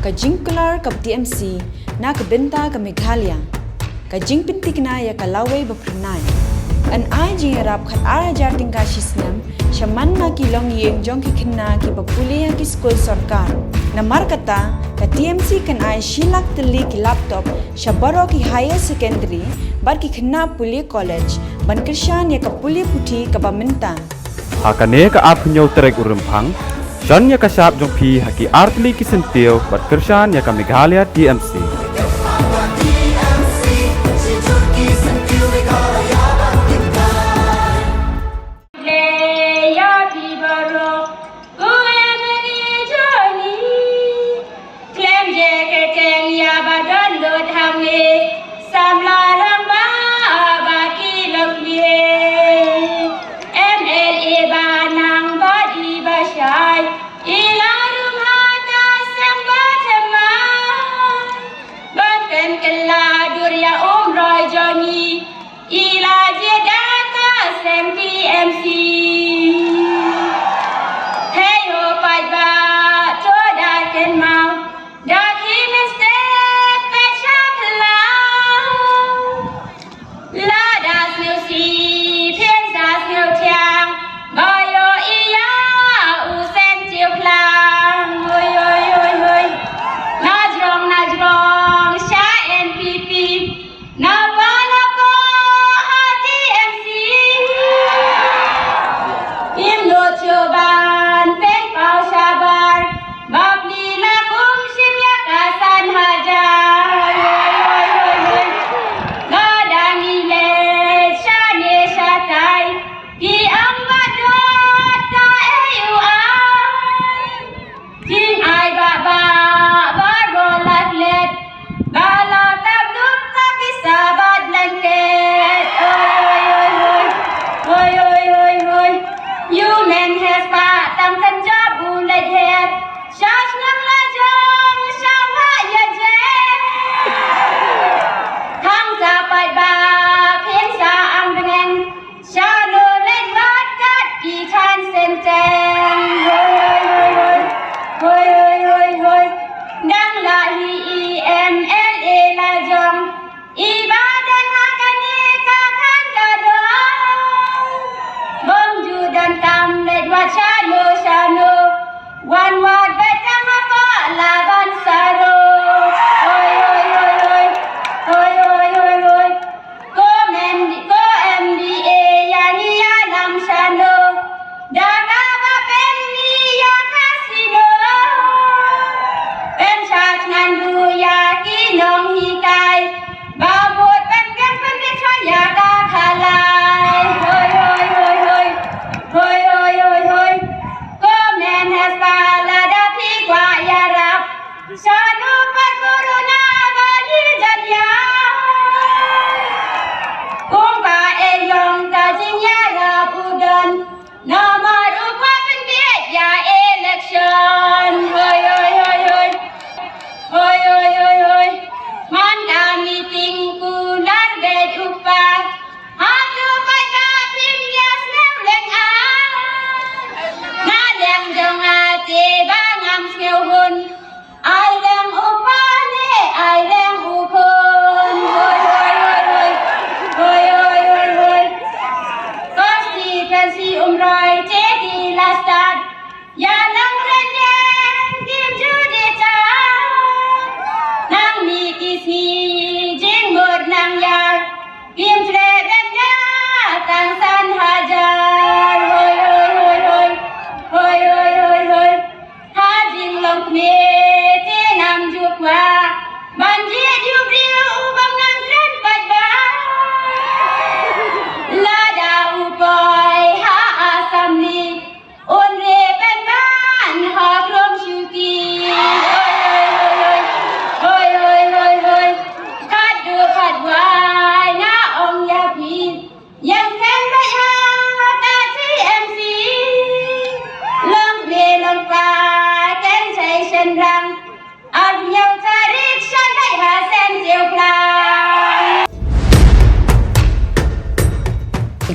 ka jingkular ka TMC na kabenta ka Meghalaya ka jingpintik na ya ka laway bapranay an ay jingarap khat ara jarting ka shisnam shaman na kilong yeng jong kikina ki bapuliya ki school sarkar na markata ka TMC kan ay shilak tali ki laptop shabaro ki higher secondary bar ki khna puli college ban krishan ya ka puli puthi ka bamenta hakane ka apnyo trek urumphang John ya kasap jong pi haki artli kisentio bat kershan ya ka Meghalaya TMC.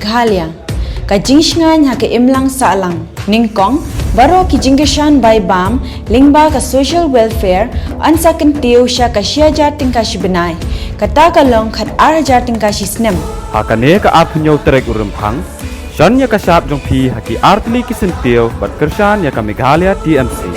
Meghalaya ka jingsngan ha ke imlang sa alang ningkong Baro ki jinggeshan by BAM, lingba ka social welfare, ansa kenteu sya ka siajar tingka sibenai, kata kalong khat arajar tingka sisnem. Hakane ka apnyo terek urempang, John ya kasap jong pi haki artli kisentio bat kershan ya ka Meghalaya TMC.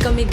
Kami